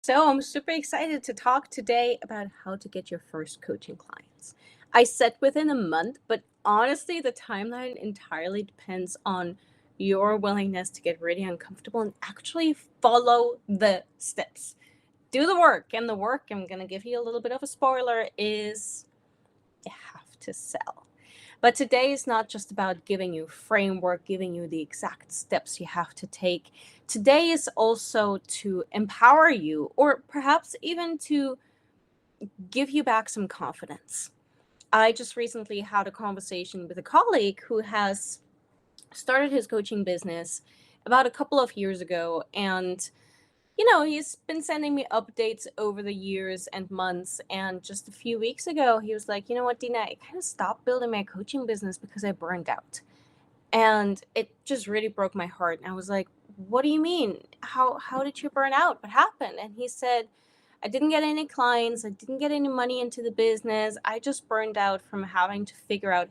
So I'm super excited to talk today about how to get your first coaching clients. I said within a month, but honestly, the timeline entirely depends on your willingness to get really uncomfortable and actually follow the steps. Do the work, and the work, I'm going to give you a little bit of a spoiler, is you have to sell. But today is not just about giving you framework, giving you the exact steps you have to take. Today is also to empower you, or perhaps even to give you back some confidence. I just recently had a conversation with a colleague who has started his coaching business about a couple of years ago, and he's been sending me updates over the years and months. And just a few weeks ago, he was like, you know what, Dina, I kind of stopped building my coaching business because I burned out. And it just really broke my heart. And I was like, what do you mean? How did you burn out? What happened? And he said, I didn't get any clients. I didn't get any money into the business. I just burned out from having to figure out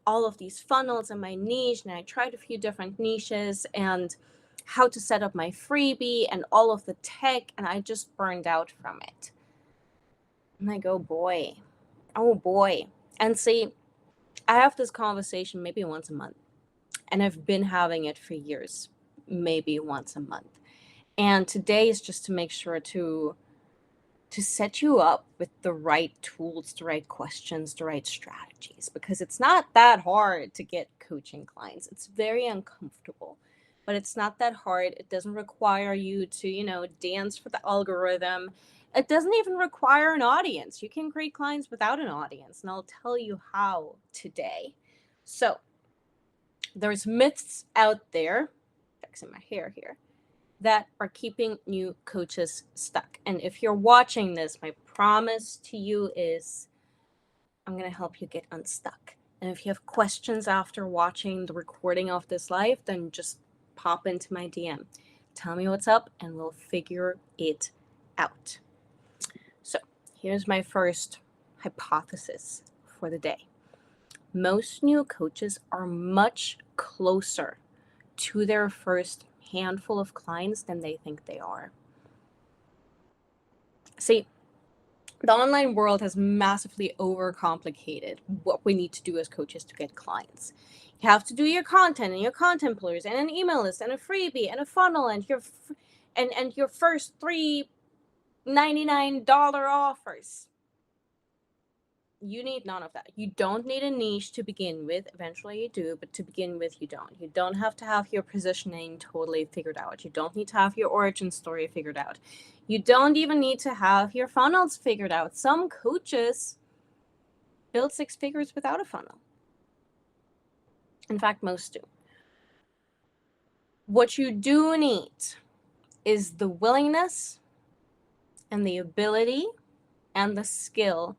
all of these funnels in my niche. And I tried a few different niches and how to set up my freebie and all of the tech. And I just burned out from it. And I go, oh boy. And see, I have this conversation maybe once a month. And I've been having it for years, maybe once a month. And today is just to make sure to set you up with the right tools, the right questions, the right strategies, because it's not that hard to get coaching clients. It's very uncomfortable, but it's not that hard. It doesn't require you to, dance for the algorithm. It doesn't even require an audience. You can create clients without an audience, and I'll tell you how today. So there's myths out there, fixing my hair here, that are keeping new coaches stuck. And if you're watching this, my promise to you is I'm going to help you get unstuck. And if you have questions after watching the recording of this live, then just pop into my DM. Tell me what's up and we'll figure it out. So here's my first hypothesis for the day. Most new coaches are much closer to their first handful of clients than they think they are. See, the online world has massively overcomplicated what we need to do as coaches to get clients. You have to do your content and your content pillars and an email list and a freebie and a funnel and your first $3.99 offers. You need none of that. You don't need a niche to begin with. Eventually you do, but to begin with, you don't. You don't have to have your positioning totally figured out. You don't need to have your origin story figured out. You don't even need to have your funnels figured out. Some coaches build 6 figures without a funnel. In fact, most do. What you do need is the willingness and the ability and the skill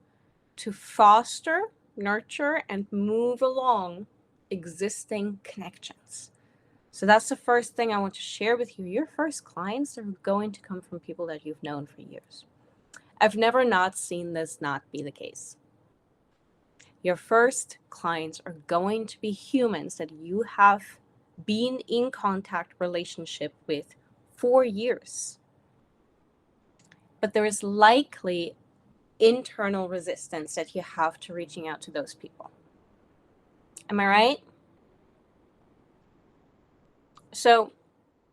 to foster, nurture, and move along existing connections. So that's the first thing I want to share with you. Your first clients are going to come from people that you've known for years. I've never not seen this not be the case. Your first clients are going to be humans that you have been in contact relationship with for years. But there is likely internal resistance that you have to reaching out to those people. Am I right? So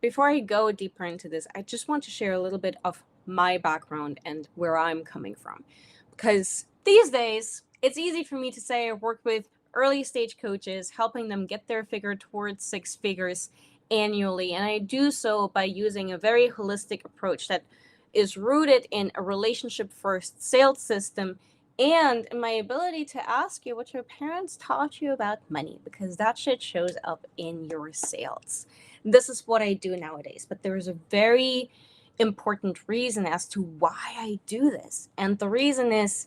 before I go deeper into this, I just want to share a little bit of my background and where I'm coming from. Because these days, it's easy for me to say I work with early stage coaches, helping them get their figure towards 6 figures annually. And I do so by using a very holistic approach that is rooted in a relationship first sales system and in my ability to ask you what your parents taught you about money, because that shit shows up in your sales. This is what I do nowadays, but there is a very important reason as to why I do this. And the reason is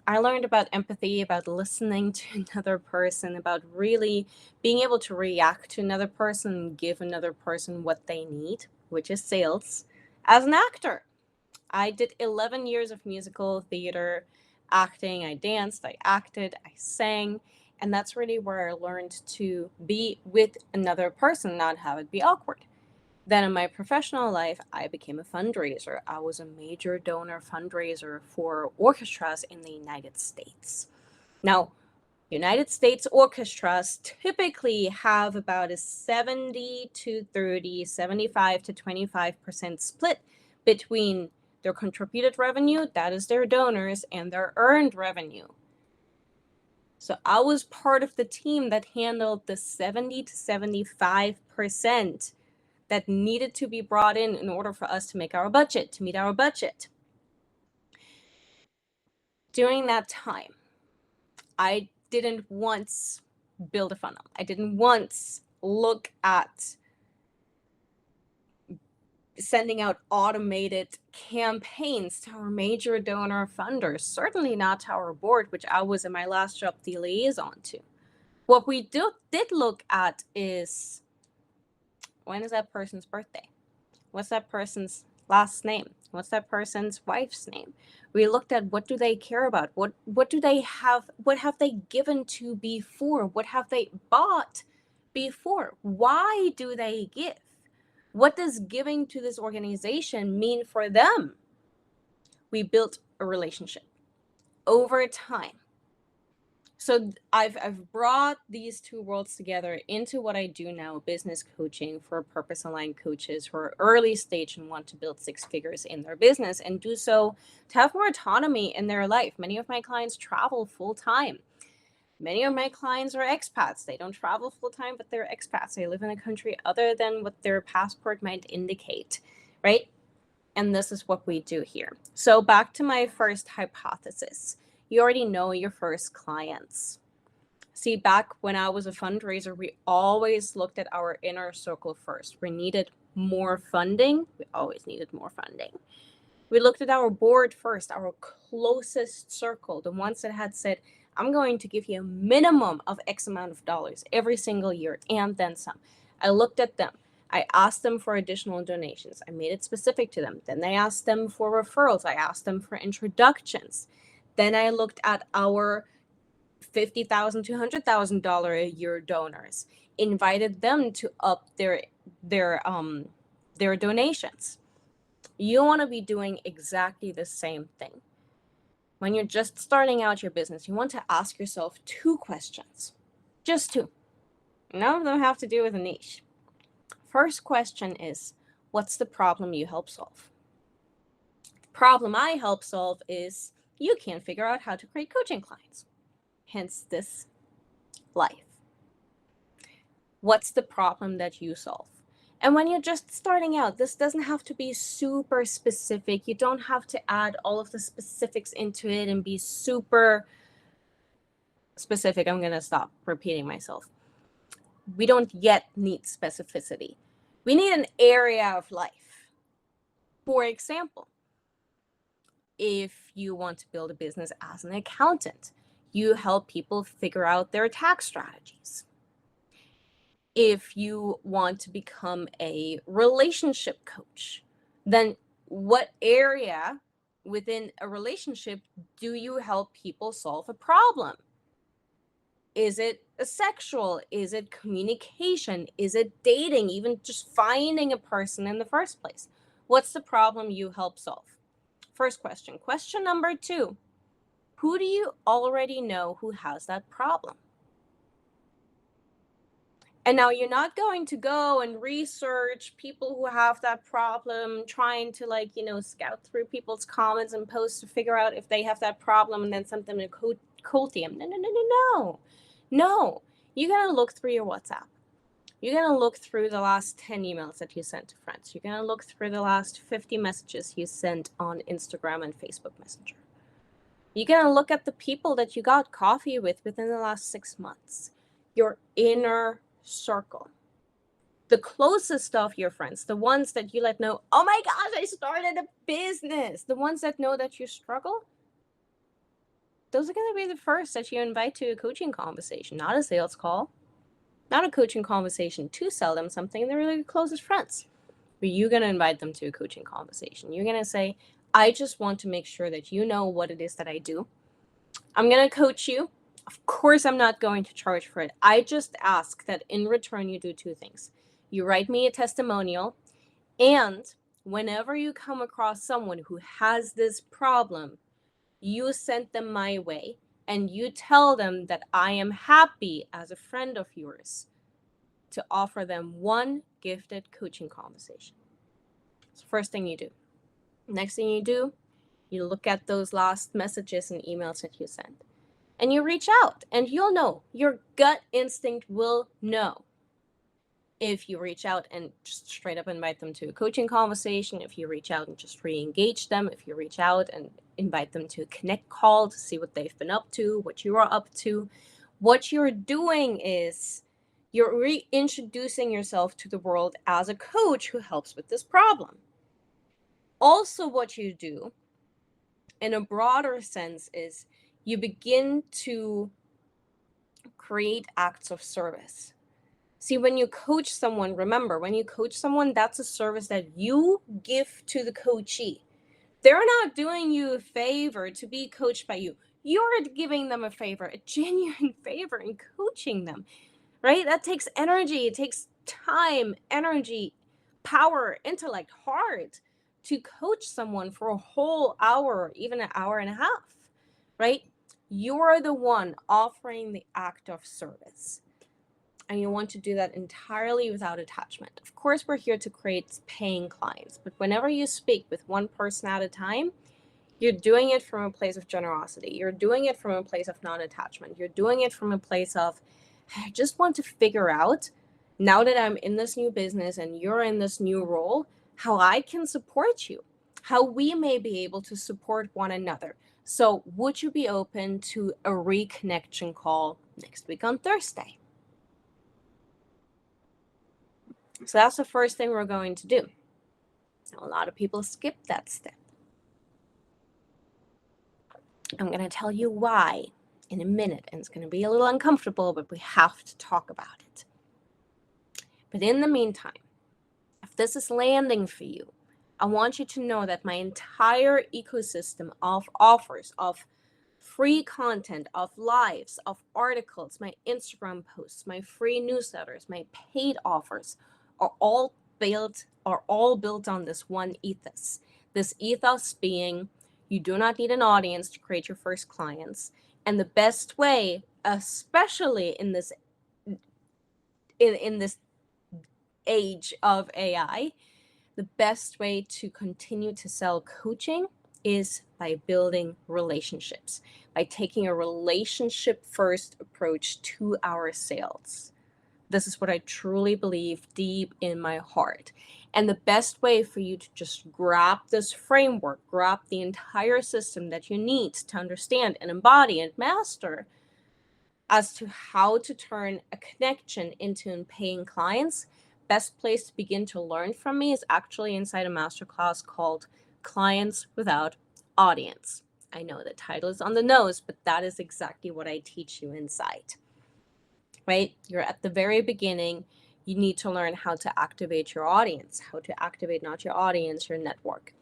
I learned about empathy, about listening to another person, about really being able to react to another person and give another person what they need, which is sales, as an actor. I did 11 years of musical theater acting. I danced, I acted, I sang, and that's really where I learned to be with another person, not have it be awkward. Then in my professional life, I became a fundraiser. I was a major donor fundraiser for orchestras in the United States. Now, United States orchestras typically have about a 70 to 30, 75 to 25% split between their contributed revenue, that is their donors, and their earned revenue. So I was part of the team that handled the 70 to 75% that needed to be brought in order for us to make our budget, to meet our budget. During that time, I didn't once build a funnel. I didn't once look at sending out automated campaigns to our major donor funders, certainly not to our board, which I was in my last job the liaison to. What we did look at is, when is that person's birthday? What's that person's last name? What's that person's wife's name? We looked at, what do they care about? What do they have? What have they given to before? What have they bought before? Why do they give? What does giving to this organization mean for them? We built a relationship over time. So I've brought these two worlds together into what I do now, business coaching for purpose-aligned coaches who are early stage and want to build six figures in their business, and do so to have more autonomy in their life. Many of my clients travel full-time. Many of my clients are expats. They don't travel full-time, but they're expats. They live in a country other than what their passport might indicate, right? And this is what we do here. So back to my first hypothesis. You already know your first clients. See, back when I was a fundraiser, we always looked at our inner circle first. We needed more funding. We always needed more funding. We looked at our board first, our closest circle, the ones that had said, I'm going to give you a minimum of X amount of dollars every single year and then some. I looked at them. I asked them for additional donations. I made it specific to them. Then I asked them for referrals. I asked them for introductions. Then I looked at our $50,000 to $100,000 a year donors, invited them to up their donations. You want to be doing exactly the same thing. When you're just starting out your business, you want to ask yourself two questions. Just two. None of them have to do with a niche. First question is, what's the problem you help solve? The problem I help solve is you can't figure out how to create coaching clients. Hence this life. What's the problem that you solve? And when you're just starting out, this doesn't have to be super specific. You don't have to add all of the specifics into it and be super specific. I'm going to stop repeating myself. We don't yet need specificity. We need an area of life. For example, if you want to build a business as an accountant, you help people figure out their tax strategies. If you want to become a relationship coach, then what area within a relationship do you help people solve a problem? Is it sexual? Is it communication? Is it dating? Even just finding a person in the first place? What's the problem you help solve? First question. Question number 2, who do you already know who has that problem? And now you're not going to go and research people who have that problem, trying to scout through people's comments and posts to figure out if they have that problem and then send them to cold DM. No. You're going to look through your WhatsApp. You're going to look through the last 10 emails that you sent to friends. You're going to look through the last 50 messages you sent on Instagram and Facebook Messenger. You're going to look at the people that you got coffee with within the last 6 months. Your inner circle. The closest of your friends, the ones that you let know, oh my gosh, I started a business. The ones that know that you struggle, those are going to be the first that you invite to a coaching conversation, not a sales call, not a coaching conversation to sell them something. They're really closest friends. But you're going to invite them to a coaching conversation. You're going to say, I just want to make sure that you know what it is that I do. I'm going to coach you. Of course, I'm not going to charge for it. I just ask that in return, you do 2 things. You write me a testimonial And whenever you come across someone who has this problem, you send them my way and you tell them that I am happy as a friend of yours to offer them one gifted coaching conversation. It's the first thing you do. Next thing you do, you look at those last messages and emails that you sent. And you reach out, and you'll know. Your gut instinct will know. If you reach out and just straight up invite them to a coaching conversation, if you reach out and just re-engage them, if you reach out and invite them to a connect call to see what they've been up to, what you are up to, what you're doing is you're reintroducing yourself to the world as a coach who helps with this problem. Also, what you do in a broader sense is you begin to create acts of service. See, when you coach someone, remember, when you coach someone, that's a service that you give to the coachee. They're not doing you a favor to be coached by you. You're giving them a favor, a genuine favor in coaching them, right? That takes energy. It takes time, energy, power, intellect, heart to coach someone for a whole hour, even an hour and a half, right? You're the one offering the act of service. And you want to do that entirely without attachment. Of course, we're here to create paying clients, but whenever you speak with one person at a time, you're doing it from a place of generosity. You're doing it from a place of non-attachment. You're doing it from a place of, I just want to figure out, now that I'm in this new business and you're in this new role, how I can support you, how we may be able to support one another. So would you be open to a reconnection call next week on Thursday? So that's the first thing we're going to do. A lot of people skip that step. I'm going to tell you why in a minute, and it's going to be a little uncomfortable, but we have to talk about it. But in the meantime, if this is landing for you, I want you to know that my entire ecosystem of offers, of free content, of lives, of articles, my Instagram posts, my free newsletters, my paid offers are all built on this one ethos. This ethos being you do not need an audience to create your first clients. And the best way, especially in this age of AI, the best way to continue to sell coaching is by building relationships, by taking a relationship first approach to our sales. This is what I truly believe deep in my heart. And the best way for you to just grab this framework, grab the entire system that you need to understand and embody and master as to how to turn a connection into paying clients, best place to begin to learn from me is actually inside a masterclass called Clients Without Audience. I know the title is on the nose, but that is exactly what I teach you inside. Right? You're at the very beginning. You need to learn how to activate your audience, how to activate not your audience, your network.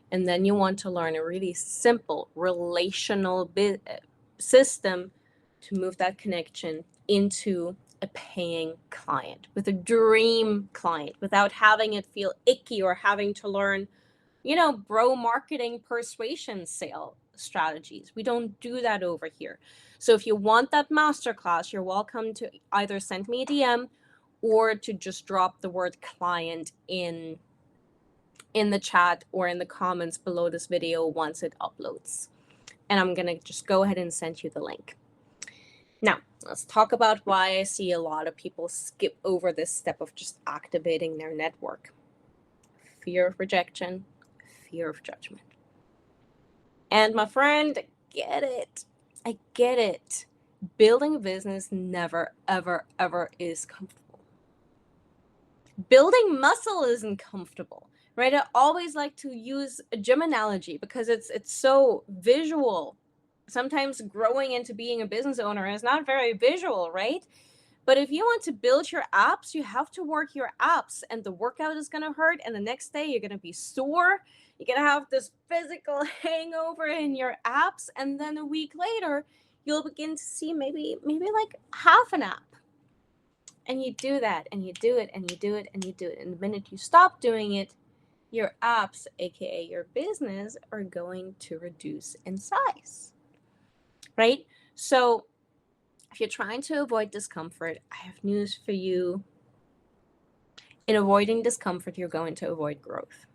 And then you want to learn a really simple relational system to move that connection into a paying client, with a dream client, without having it feel icky or having to learn, bro marketing persuasion sale strategies. We don't do that over here. So if you want that masterclass, you're welcome to either send me a DM or to just drop the word client in the chat or in the comments below this video once it uploads. And I'm going to just go ahead and send you the link. Now, let's talk about why I see a lot of people skip over this step of just activating their network. Fear of rejection, fear of judgment. And my friend, get it. I get it. Building a business never, ever, ever is comfortable. Building muscle isn't comfortable, right? I always like to use a gym analogy because it's so visual. Sometimes growing into being a business owner is not very visual, right? But if you want to build your abs, you have to work your abs, and the workout is going to hurt. And the next day you're going to be sore. You're going to have this physical hangover in your abs. And then a week later, you'll begin to see maybe like half an ab. And you do that, and you do it, and you do it, and you do it. And the minute you stop doing it, your apps, aka your business, are going to reduce in size, right? So if you're trying to avoid discomfort, I have news for you. In avoiding discomfort, you're going to avoid growth.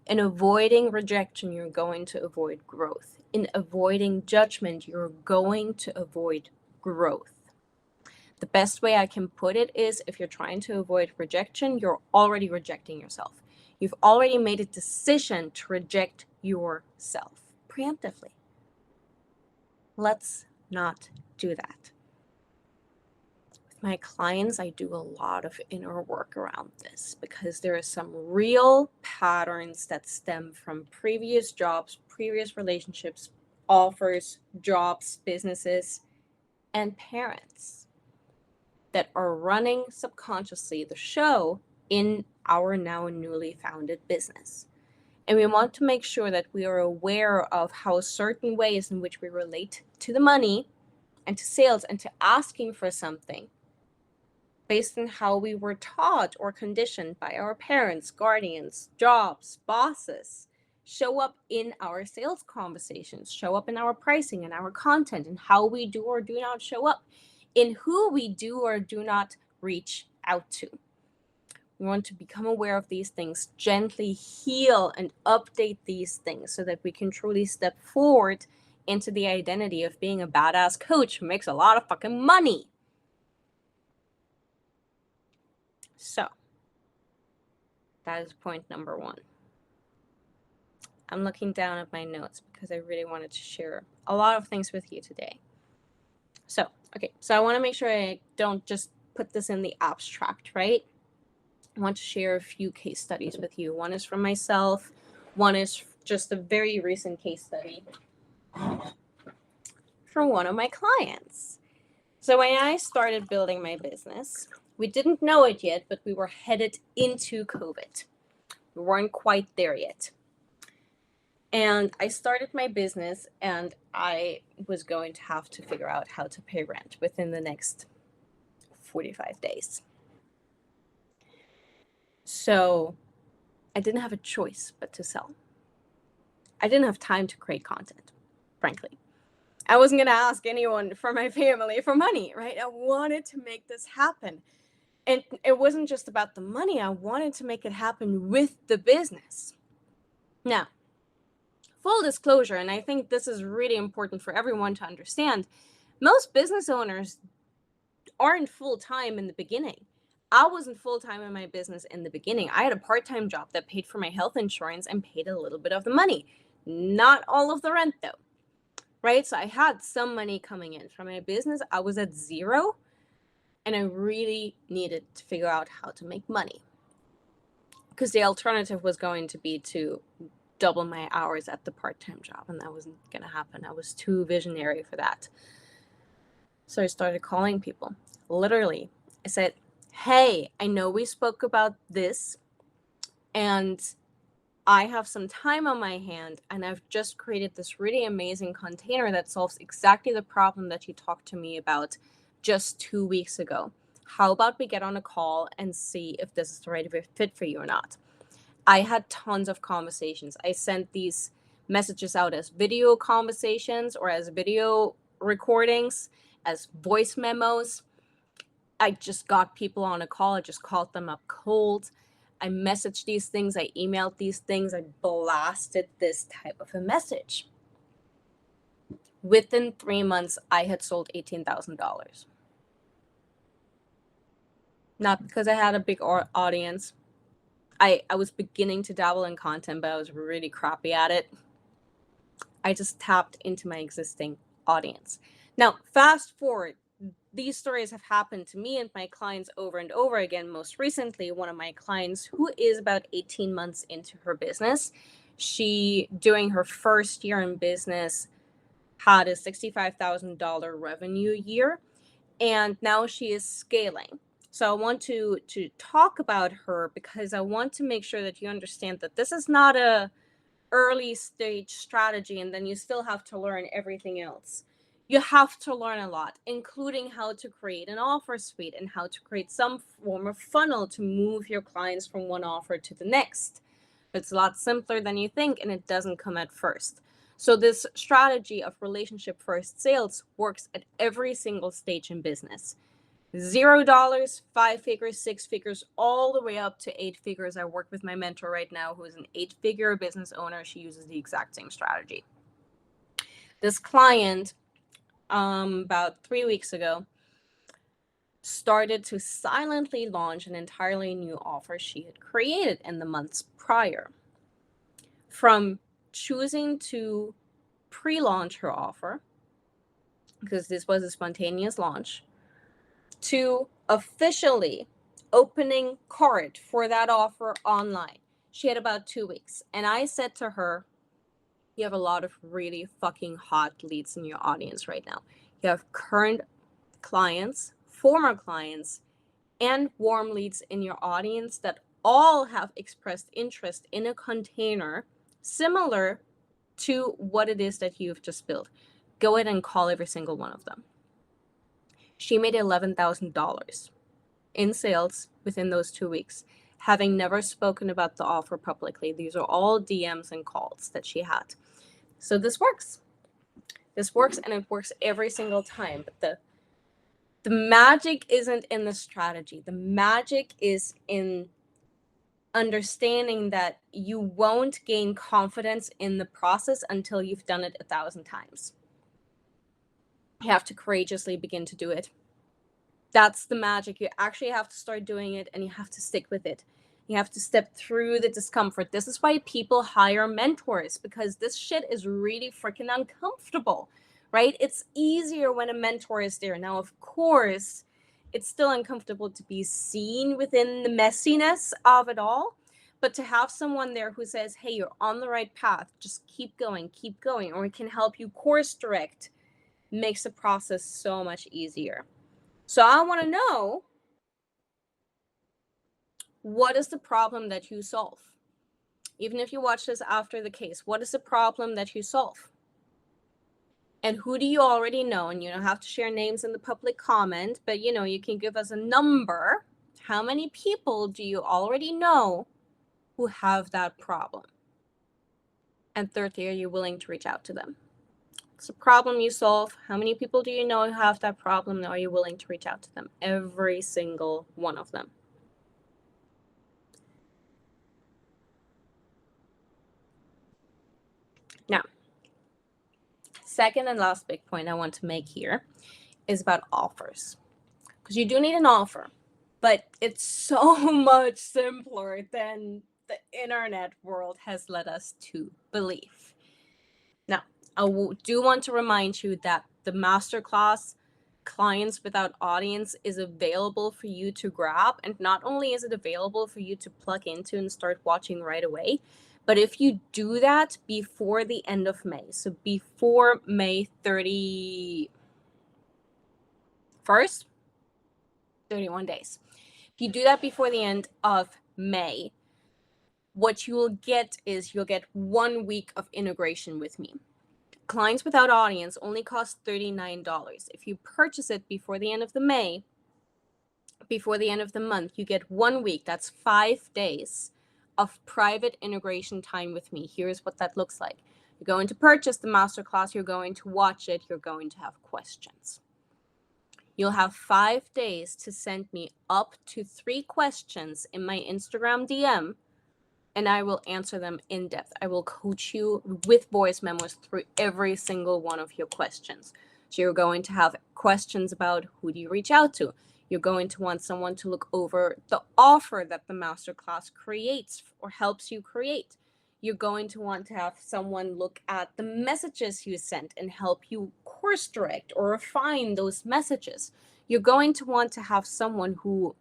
In avoiding rejection, you're going to avoid growth. In avoiding judgment, you're going to avoid growth. The best way I can put it is, if you're trying to avoid rejection, you're already rejecting yourself. You've already made a decision to reject yourself preemptively. Let's not do that. With my clients, I do a lot of inner work around this because there are some real patterns that stem from previous jobs, previous relationships, offers, jobs, businesses, and parents that are running subconsciously the show in our now newly founded business. And we want to make sure that we are aware of how certain ways in which we relate to the money and to sales and to asking for something based on how we were taught or conditioned by our parents, guardians, jobs, bosses, show up in our sales conversations, show up in our pricing and our content, and how we do or do not show up, in who we do or do not reach out to. We want to become aware of these things, gently heal and update these things so that we can truly step forward into the identity of being a badass coach who makes a lot of fucking money. So, that is point number one. I'm looking down at my notes because I really wanted to share a lot of things with you today. So I want to make sure I don't just put this in the abstract, right? I want to share a few case studies with you. One is from myself. One is just a very recent case study from one of my clients. So when I started building my business, we didn't know it yet, but we were headed into COVID. We weren't quite there yet. And I started my business, and I was going to have to figure out how to pay rent within the next 45 days. So I didn't have a choice but to sell. I didn't have time to create content, frankly. I wasn't going to ask anyone from my family for money, right? I wanted to make this happen. And it wasn't just about the money. I wanted to make it happen with the business. Now, full disclosure, and I think this is really important for everyone to understand, most business owners aren't full-time in the beginning. I wasn't full-time in my business in the beginning. I had a part-time job that paid for my health insurance and paid a little bit of the money. Not all of the rent, though, right? So I had some money coming in from my business. I was at zero, and I really needed to figure out how to make money, because the alternative was going to be to double my hours at the part-time job, and that wasn't going to happen. I was too visionary for that. So I started calling people. Literally, I said, hey, I know we spoke about this, and I have some time on my hand, and I've just created this really amazing container that solves exactly the problem that you talked to me about just 2 weeks ago. How about we get on a call and see if this is the right fit for you or not? I had tons of conversations. I sent these messages out as video conversations or as video recordings, as voice memos. I just got people on a call. I just called them up cold. I messaged these things. I emailed these things. I blasted this type of a message. Within 3 months, I had sold $18,000. Not because I had a big audience. I was beginning to dabble in content, but I was really crappy at it. I just tapped into my existing audience. Now, fast forward, these stories have happened to me and my clients over and over again. Most recently, one of my clients, who is about 18 months into her business, she, during her first year in business, had a $65,000 revenue year, and now she is scaling. So I want to talk about her because I want to make sure that you understand that this is not a early stage strategy and then you still have to learn everything else. You have to learn a lot, including how to create an offer suite and how to create some form of funnel to move your clients from one offer to the next. It's a lot simpler than you think, and it doesn't come at first. So this strategy of relationship first sales works at every single stage in business. $0, 5 figures, 6 figures, all the way up to 8 figures. I work with my mentor right now who is an 8-figure business owner. She uses the exact same strategy. This client, about 3 weeks ago, started to silently launch an entirely new offer she had created in the months prior. From choosing to pre-launch her offer, because this was a spontaneous launch, to officially opening cart for that offer online, she had about 2 weeks. And I said to her, you have a lot of really fucking hot leads in your audience right now. You have current clients, former clients, and warm leads in your audience that all have expressed interest in a container similar to what it is that you've just built. Go ahead and call every single one of them. She made $11,000 in sales within those 2 weeks, having never spoken about the offer publicly. These are all DMs and calls that she had. So this works. This works, and it works every single time. But the magic isn't in the strategy. The magic is in understanding that you won't gain confidence in the process until you've done it 1,000 times. You have to courageously begin to do it. That's the magic. You actually have to start doing it, and you have to stick with it. You have to step through the discomfort. This is why people hire mentors, because this shit is really freaking uncomfortable, right? It's easier when a mentor is there. Now, of course, it's still uncomfortable to be seen within the messiness of it all, but to have someone there who says, hey, you're on the right path, just keep going, or it can help you course direct, makes the process so much easier. So I want to know, what is the problem that you solve? Even if you watch this after the case, what is the problem that you solve? And who do you already know? And you don't have to share names in the public comment, but you can give us a number. How many people do you already know who have that problem? And thirdly, are you willing to reach out to them? It's a problem you solve. How many people do you know who have that problem? And are you willing to reach out to them? Every single one of them. Now, second and last big point I want to make here is about offers. Because you do need an offer, but it's so much simpler than the internet world has led us to believe. Now, I do want to remind you that the masterclass Clients Without Audience is available for you to grab. And not only is it available for you to plug into and start watching right away, but if you do that before the end of May, so before May 31st, 31 days. If you do that before the end of May, what you will get is you'll get 1 week of integration with me. Clients Without Audience only costs $39. If you purchase it before the end of the May, before the end of the month, you get 1 week. That's 5 days of private integration time with me. Here's what that looks like. You're going to purchase the masterclass. You're going to watch it. You're going to have questions. You'll have 5 days to send me up to 3 questions in my Instagram DM, and I will answer them in depth. I will coach you with voice memos through every single one of your questions. So you're going to have questions about who do you reach out to. You're going to want someone to look over the offer that the masterclass creates or helps you create. You're going to want to have someone look at the messages you sent and help you course direct or refine those messages. You're going to want to have someone who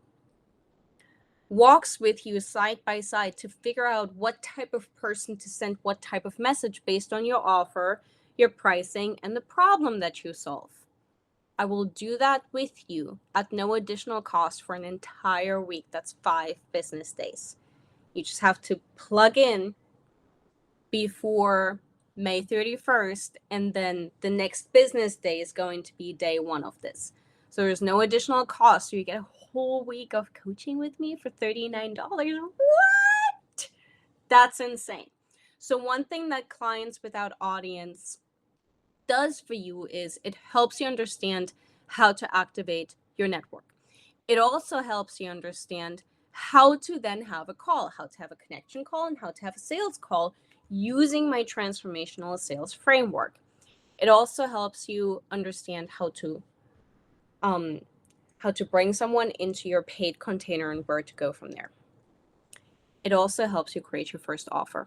walks with you side by side to figure out what type of person to send what type of message based on your offer, your pricing, and the problem that you solve. I will do that with you at no additional cost for an entire week. That's 5 business days. You just have to plug in before May 31st, and then the next business day is going to be day 1 of this. So there's no additional cost. So you get a whole week of coaching with me for $39. What? That's insane. So one thing that Clients Without Audience does for you is it helps you understand how to activate your network. It also helps you understand how to then have a call, how to have a connection call, and how to have a sales call using my transformational sales framework. It also helps you understand um, how to bring someone into your paid container and where to go from there. It also helps you create your first offer.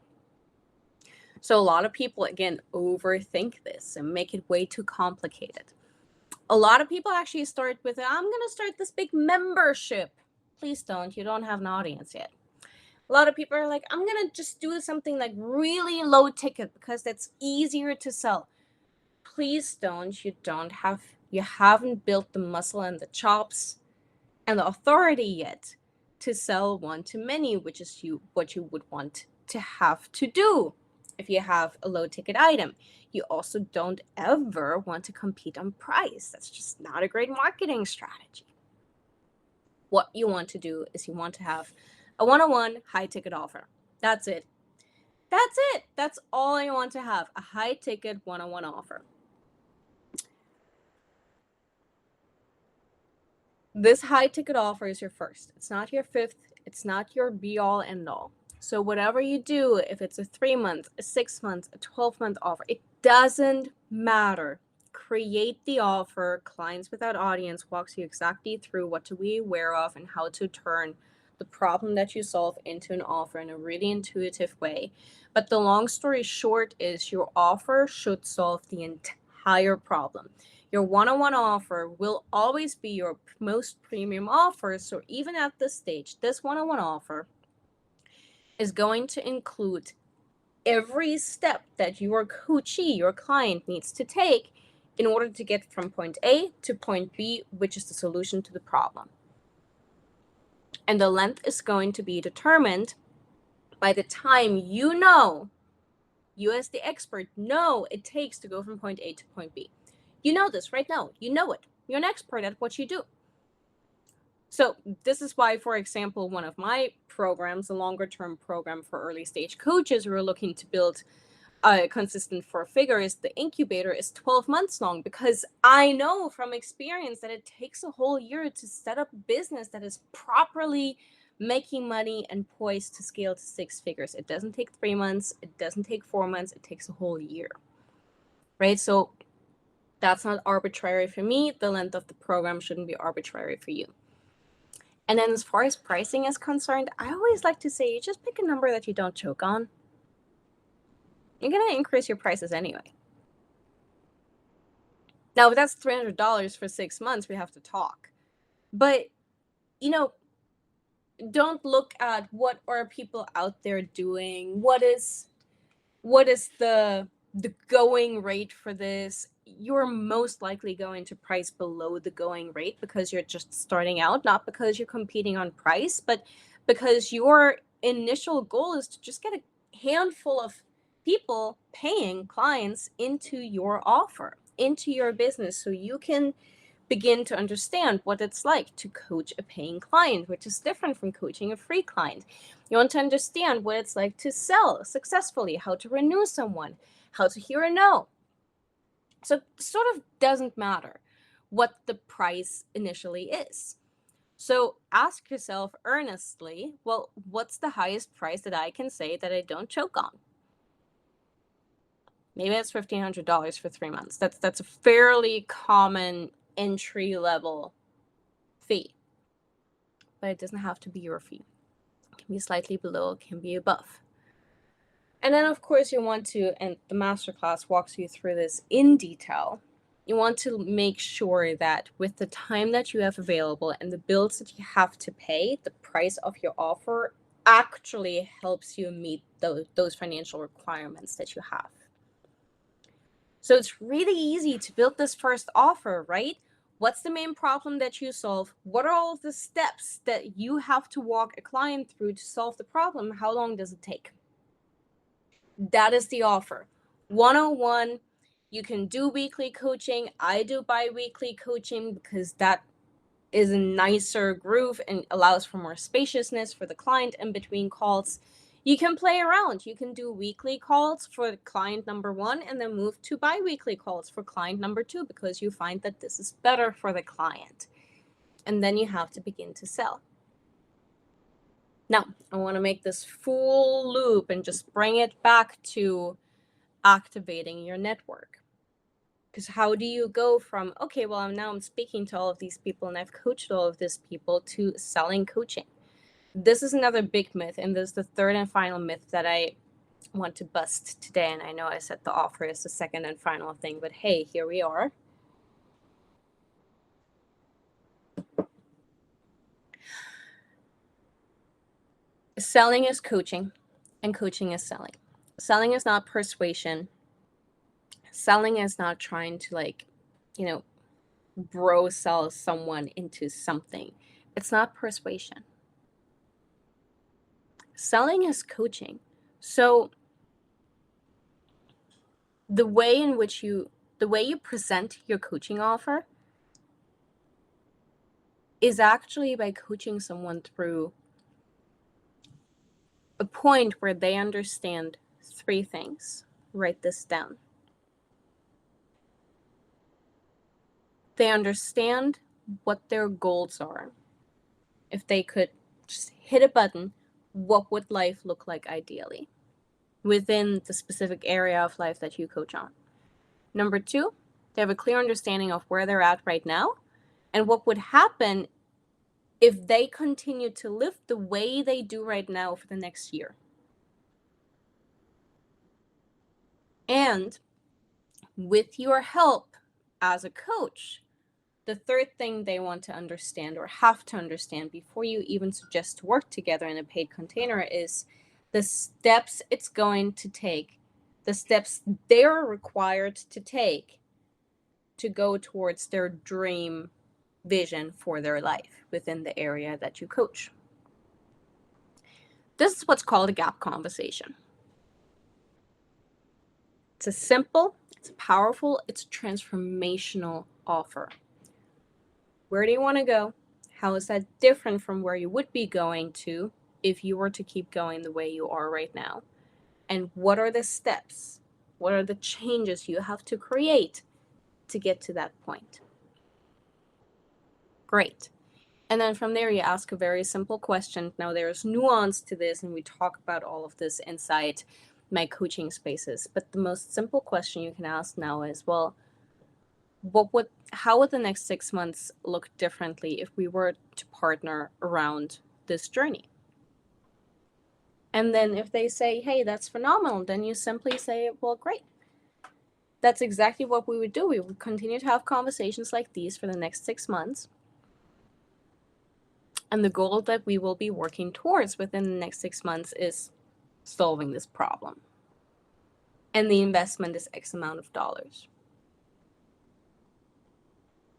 So a lot of people, again, overthink this and make it way too complicated. A lot of people actually start with, I'm going to start this big membership. Please don't. You don't have an audience yet. A lot of people are like, I'm going to just do something like really low ticket because that's easier to sell. Please don't. You haven't built the muscle and the chops and the authority yet to sell one to many, which is what you would want to have to do if you have a low ticket item. You also don't ever want to compete on price. That's just not a great marketing strategy. What you want to do is you want to have a one-on-one high ticket offer. That's it. That's it. That's all I want to have, a high ticket one-on-one offer. This high ticket offer is your first. It's not your fifth. It's not your be all end all. So whatever you do, if it's a 3-month, a 6-month, a 12-month offer, it doesn't matter. Create the offer. Clients Without Audience walks you exactly through what to be aware of and how to turn the problem that you solve into an offer in a really intuitive way. But the long story short is your offer should solve the entire problem. Your one-on-one offer will always be your most premium offer. So even at this stage, this one-on-one offer is going to include every step that your coachee, your client, needs to take in order to get from point A to point B, which is the solution to the problem. And the length is going to be determined by the time you as the expert, know it takes to go from point A to point B. You know this right now. You know it. You're an expert at what you do. So this is why, for example, one of my programs, a longer term program for early stage coaches who are looking to build a consistent 4-figure, is the incubator is 12 months long, because I know from experience that it takes a whole year to set up a business that is properly making money and poised to scale to 6 figures. It doesn't take 3 months. It doesn't take 4 months. It takes a whole year, right? So that's not arbitrary for me. The length of the program shouldn't be arbitrary for you. And then as far as pricing is concerned, I always like to say, you just pick a number that you don't choke on. You're going to increase your prices anyway. Now, if that's $300 for 6 months, we have to talk. But, don't look at what are people out there doing. What is the going rate for this? You're most likely going to price below the going rate because you're just starting out, not because you're competing on price, but because your initial goal is to just get a handful of people, paying clients, into your offer, into your business, so you can begin to understand what it's like to coach a paying client, which is different from coaching a free client. You want to understand what it's like to sell successfully, how to renew someone, how to hear a no. So it sort of doesn't matter what the price initially is. So ask yourself earnestly, well, what's the highest price that I can say that I don't choke on? Maybe it's $1,500 for 3 months. That's a fairly common entry level fee, but it doesn't have to be your fee. It can be slightly below, it can be above. And then of course you want to, and the masterclass walks you through this in detail, you want to make sure that with the time that you have available and the bills that you have to pay, the price of your offer actually helps you meet those financial requirements that you have. So it's really easy to build this first offer, right? What's the main problem that you solve? What are all of the steps that you have to walk a client through to solve the problem? How long does it take? That is the offer. 101. You can do weekly coaching. I do bi-weekly coaching because that is a nicer groove and allows for more spaciousness for the client in between calls. You can play around. You can do weekly calls for client number 1 and then move to bi-weekly calls for client number 2 because you find that this is better for the client. And then you have to begin to sell. Now, I want to make this full loop and just bring it back to activating your network. Because how do you go from, okay, well, now I'm speaking to all of these people and I've coached all of these people to selling coaching? This is another big myth, and this is the third and final myth that I want to bust today. And I know I said the offer is the second and final thing, but hey, here we are. Selling is coaching, and coaching is selling. Selling is not persuasion. Selling is not trying to bro sell someone into something. It's not persuasion. Selling is coaching. So the way you present your coaching offer is actually by coaching someone through a point where they understand 3 things. Write this down. They understand what their goals are. If they could just hit a button, what would life look like ideally within the specific area of life that you coach on? Number 2, they have a clear understanding of where they're at right now and what would happen if they continue to live the way they do right now for the next year. And with your help as a coach, the third thing they want to understand or have to understand before you even suggest to work together in a paid container is the steps it's going to take, the steps they're required to take to go towards their dream vision for their life within the area that you coach. This is what's called a gap conversation. It's a simple, it's powerful, it's a transformational offer. Where do you want to go? How is that different from where you would be going to if you were to keep going the way you are right now? And what are the steps? What are the changes you have to create to get to that point? Great. And then from there, you ask a very simple question. Now, there's nuance to this, and we talk about all of this inside my coaching spaces. But the most simple question you can ask now is, well, how would the next 6 months look differently if we were to partner around this journey? And then if they say, hey, that's phenomenal, then you simply say, well, great. That's exactly what we would do. We would continue to have conversations like these for the next 6 months. And the goal that we will be working towards within the next 6 months is solving this problem. And the investment is X amount of dollars.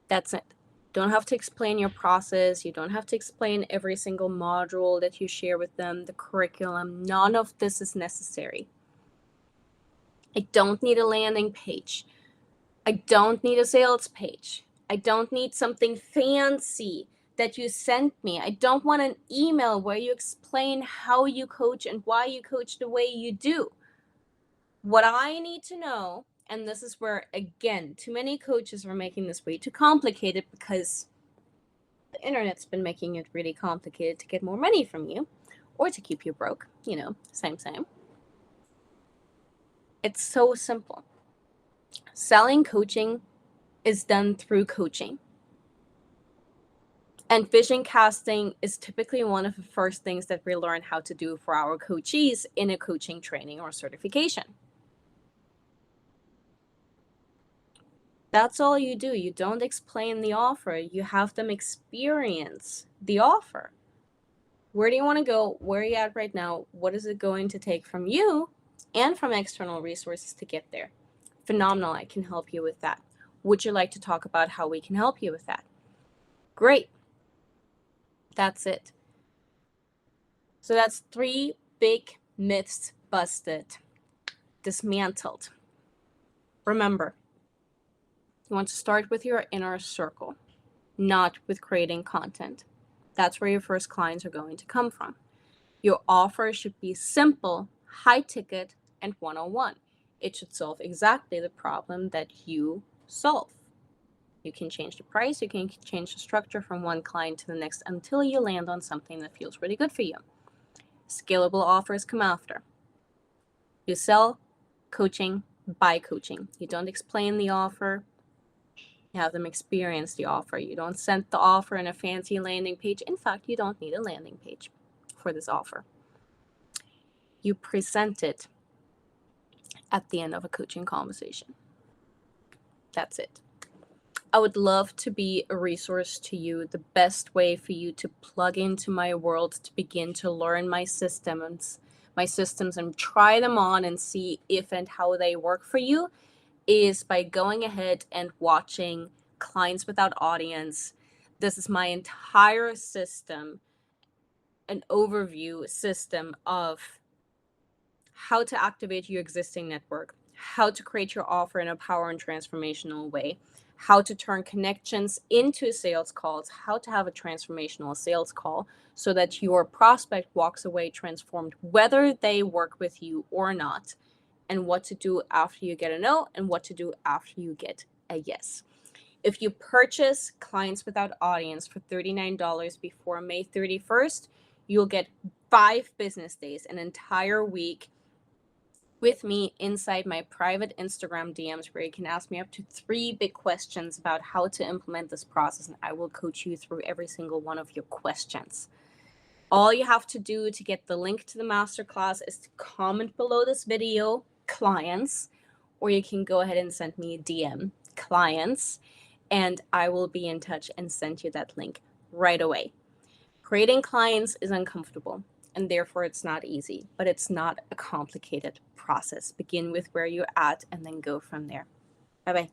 That's it. Don't have to explain your process. You don't have to explain every single module that you share with them, the curriculum. None of this is necessary. I don't need a landing page. I don't need a sales page. I don't need something fancy that you sent me. I don't want an email where you explain how you coach and why you coach the way you do. What I need to know, and this is where, again, too many coaches are making this way too complicated because the internet's been making it really complicated to get more money from you or to keep you broke. Same. It's so simple. Selling coaching is done through coaching. And vision casting is typically one of the first things that we learn how to do for our coachees in a coaching training or certification. That's all you do. You don't explain the offer. You have them experience the offer. Where do you want to go? Where are you at right now? What is it going to take from you and from external resources to get there? Phenomenal. I can help you with that. Would you like to talk about how we can help you with that? Great. That's it. So that's 3 big myths busted, dismantled. Remember, you want to start with your inner circle, not with creating content. That's where your first clients are going to come from. Your offer should be simple, high ticket, and one-on-one. It should solve exactly the problem that you solve. You can change the price, you can change the structure from one client to the next until you land on something that feels really good for you. Scalable offers come after. You sell coaching by coaching. You don't explain the offer, you have them experience the offer. You don't send the offer in a fancy landing page. In fact, you don't need a landing page for this offer. You present it at the end of a coaching conversation. That's it. I would love to be a resource to you, the best way for you to plug into my world, to begin to learn my systems and try them on and see if and how they work for you is by going ahead and watching Clients Without Audience. This is my entire system, an overview system of how to activate your existing network, how to create your offer in a power and transformational way, how to turn connections into sales calls, how to have a transformational sales call so that your prospect walks away transformed, whether they work with you or not, and what to do after you get a no and what to do after you get a yes. If you purchase Clients Without Audience for $39 before May 31st, you'll get 5 business days, an entire week with me inside my private Instagram DMs where you can ask me up to 3 big questions about how to implement this process, and I will coach you through every single one of your questions. All you have to do to get the link to the masterclass is to comment below this video, clients, or you can go ahead and send me a DM, clients, and I will be in touch and send you that link right away. Creating clients is uncomfortable, and therefore it's not easy, but it's not a complicated process. Begin with where you're at and then go from there. Bye-bye.